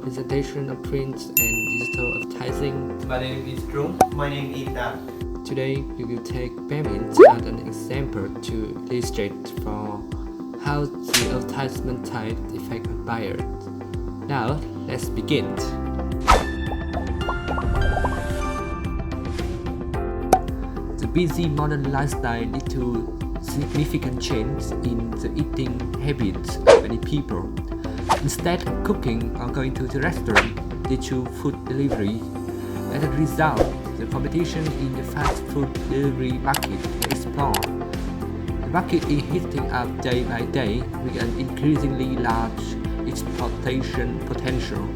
presentation of print and digital advertising. My name is Trung. My name is Dan. Today we will take payment as an example to illustrate for how the advertisement type affect buyers. Now let's begin. The busy modern lifestyle leads to significant change in the eating habits of many people. Instead of cooking or going to the restaurant, they choose food delivery. As a result, the competition in the fast food delivery market explodes. The market is heating up day by day with an increasingly large exploitation potential.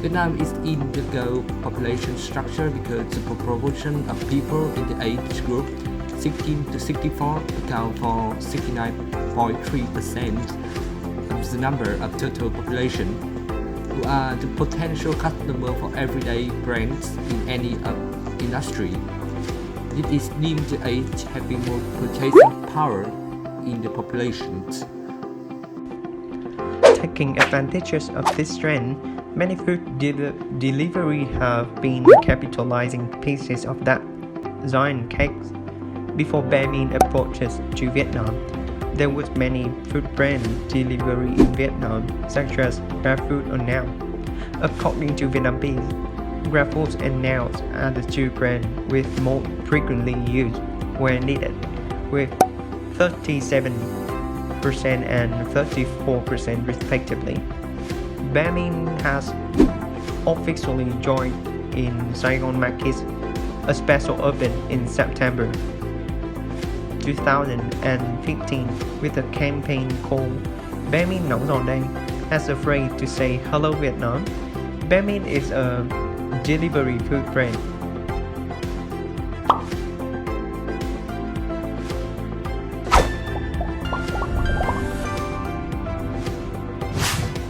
Vietnam is in the gold population structure because the proportion of people in the age group 16 to 64 account for 69.3% of the number of total population, who are the potential customer for everyday brands in any industry. It is deemed the age having more purchasing power in the populations. Taking advantages of this trend, many food delivery have been capitalizing pieces of that giant cakes. Before Banh Mi approaches to Vietnam, there was many food brand delivery in Vietnam, such as GrabFood or Now. According to Vietnamese, GrabFood and Now are the two brands with more frequently used where needed, with 37% and 34% respectively. Banh Mi has officially joined in Saigon markets a special open in September 2015 with a campaign called Banh Mi Nóng Giòn Đây. As a phrase to say hello Vietnam, Banh Mi is a delivery food brand.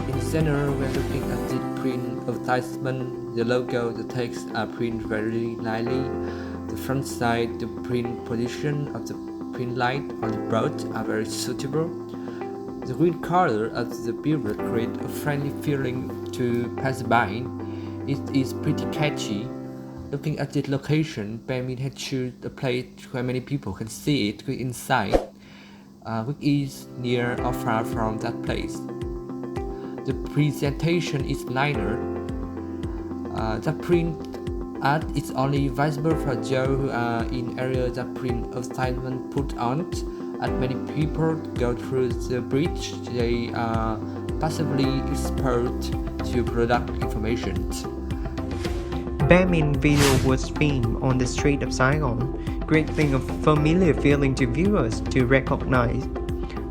In center, we're looking at the print advertisement. The logo, the text are print very lightly. The front side, the print position of the print light on the board are very suitable. The green color of the billboard creates a friendly feeling to passerby. It is pretty catchy. Looking at the location, Banh Mi has chosen a place where many people can see it quick inside, which is near or far from that place. The presentation is lighter. The print art is only visible for those who are in areas that print advertisement put on. As many people go through the bridge, they are passively exposed to product information. Banh Mi video was filmed on the street of Saigon, creating a familiar feeling to viewers to recognize.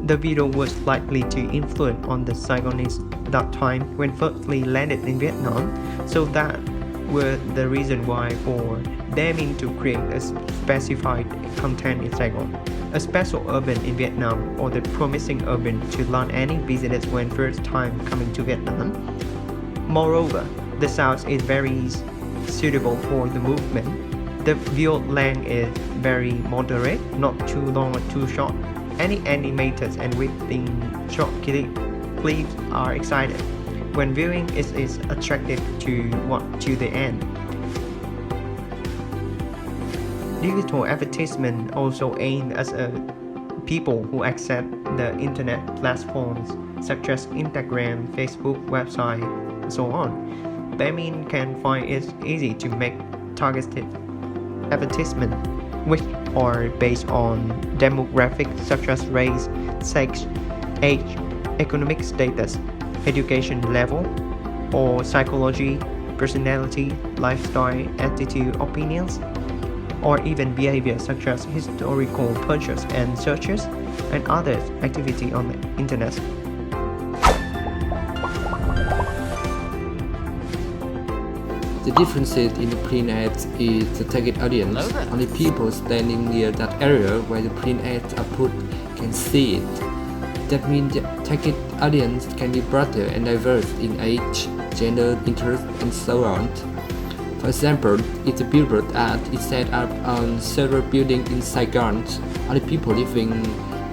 The video was likely to influence on the Saigonese that time when firstly landed in Vietnam, so that were the reason why for Banh Mi to create a specified content in Saigon, a special urban in Vietnam, or the promising urban to learn any visitors when first time coming to Vietnam. Moreover, the sound is very suitable for the movement. The view length is very moderate, not too long or too short. Any animators and within short clips are excited. When viewing, it is attractive to the end. Digital advertisement also aimed at people who access the internet platforms such as Instagram, Facebook, website, and so on. Banh Mi can find it easy to make targeted advertisement, which are based on demographics such as race, sex, age, economic status, education level, or psychology, personality, lifestyle, attitude, opinions, or even behavior such as historical purchase and searches and other activity on the internet. The differences in the print ads is the target audience. Only people standing near that area where the print ads are put can see it. That means the target audience can be broader and diverse in age, gender, interest, and so on. For example, if the billboard ad is set up on several buildings in Saigon, only people living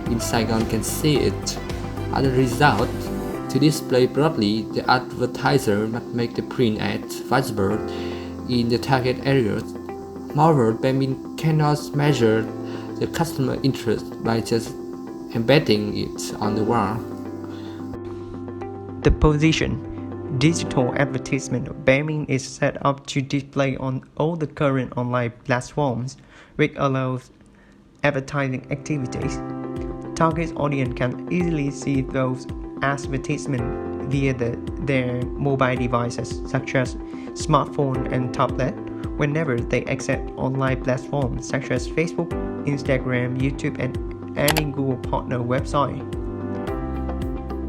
in Saigon can see it. As a result, To display broadly, the advertiser must make the print ads visible in the target areas. Moreover, Baemin cannot measure the customer interest by just embedding it on the wall. The position digital advertisement of Baemin is set up to display on all the current online platforms, which allows advertising activities. Target audience can easily see those advertisements via their mobile devices, such as smartphone and tablet, whenever they access online platforms such as Facebook, Instagram, YouTube, and any Google partner website.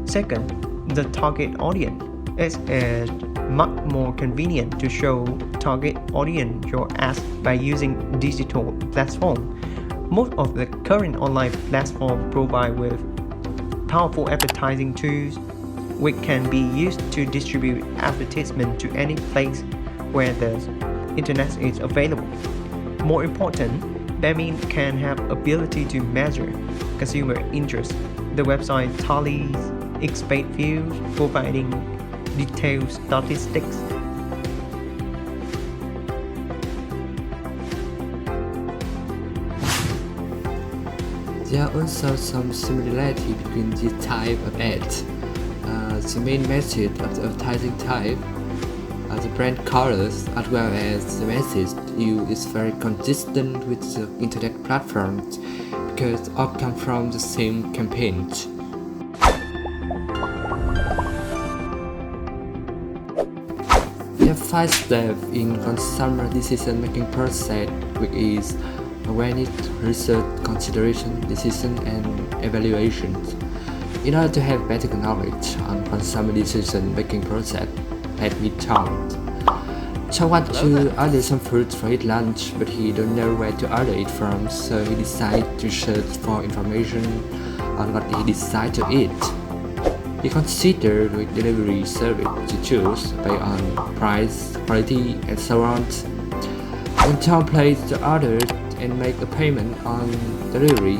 Second, the target audience. It is much more convenient to show target audience your ads by using digital platform. Most of the current online platforms provide with powerful advertising tools which can be used to distribute advertisement to any place where the internet is available. More important, Baemin can have ability to measure consumer interest. The website tallies its page views, providing detailed statistics. There are also some similarity between this type of ads. The main message of the advertising type, the brand colors, as well as the message used is very consistent with the internet platforms because all come from the same campaign. There are 5 steps in consumer decision-making process, which is awareness, research, consideration, decision, and evaluation. In order to have better knowledge on consumer decision-making process, let me talk. Chow wants to order some fruit for his lunch, but he don't know where to order it from, so he decides to search for information on what he decides to eat. He considers which delivery service to choose based on price, quality, and so on. When Chow places the order and make a payment on delivery,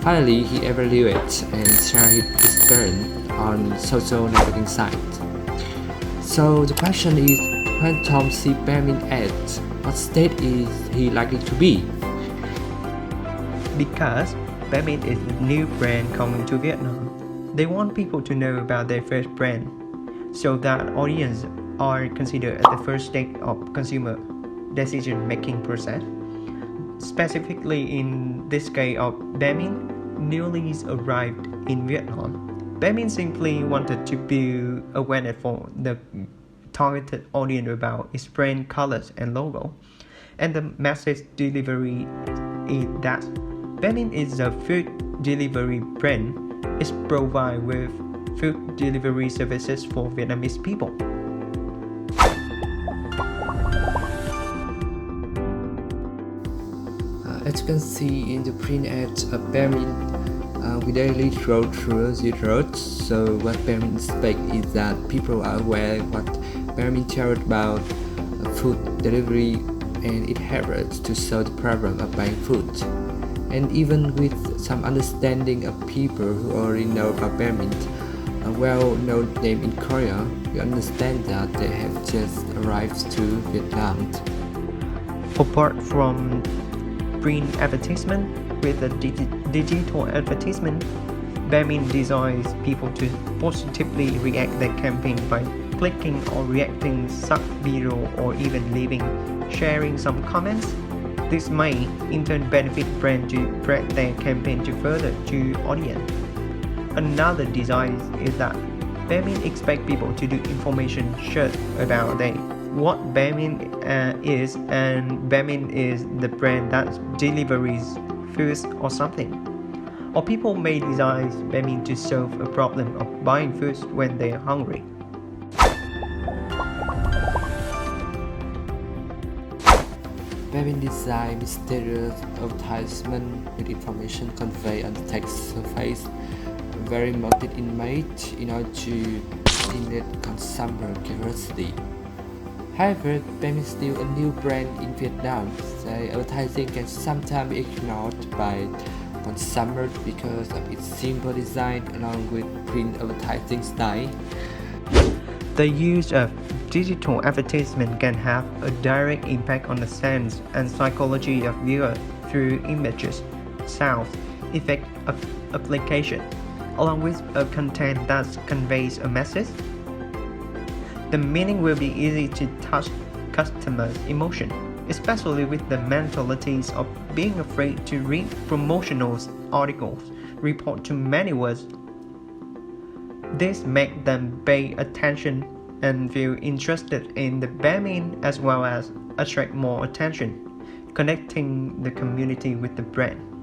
finally he evaluates and shares his experience on social networking sites. So the question is, when Tom sees Baemin ads, what state is he likely to be? Because Baemin is a new brand coming to Vietnam, they want people to know about their first brand, so that audience are considered at the first stage of consumer decision-making process. Specifically in this case of Baemin, newly arrived in Vietnam. Baemin simply wanted to build awareness for the targeted audience about its brand colors and logo. And the message delivery is that Baemin is a food delivery brand. It provides with food delivery services for Vietnamese people. As you can see in the print ads of Baemin, we daily go through the roads, so what Baemin expects is that people are aware what Baemin tells about food delivery, and it helps to solve the problem of buying food. And even with some understanding of people who already know about Baemin, a well-known name in Korea, we understand that they have just arrived to Vietnam. Apart from print advertisement, with the digital advertisement, Baemin desires people to positively react their campaign by clicking or reacting sub-video or even leaving, sharing some comments. This may in turn benefit brand to spread their campaign to further to audience. Another desire is that Baemin expects people to do information search about what Baemin is, and Baemin is the brand that delivers food or something. Or people may desire Baemin to solve a problem of buying food when they are hungry. Baemin design mysterious advertisement with information conveyed on the text surface, very marketed image in order to stimulate consumer curiosity. However, Baemin is still a new brand in Vietnam, so advertising can sometimes be ignored by consumer because of its simple design along with print advertising style. The use of digital advertisement can have a direct impact on the sense and psychology of viewers through images, sounds, effect of application, along with a content that conveys a message. The meaning will be easy to touch customers' emotion, especially with the mentalities of being afraid to read promotional articles, report too many words. This makes them pay attention and feel interested in the brand as well as attract more attention, connecting the community with the brand.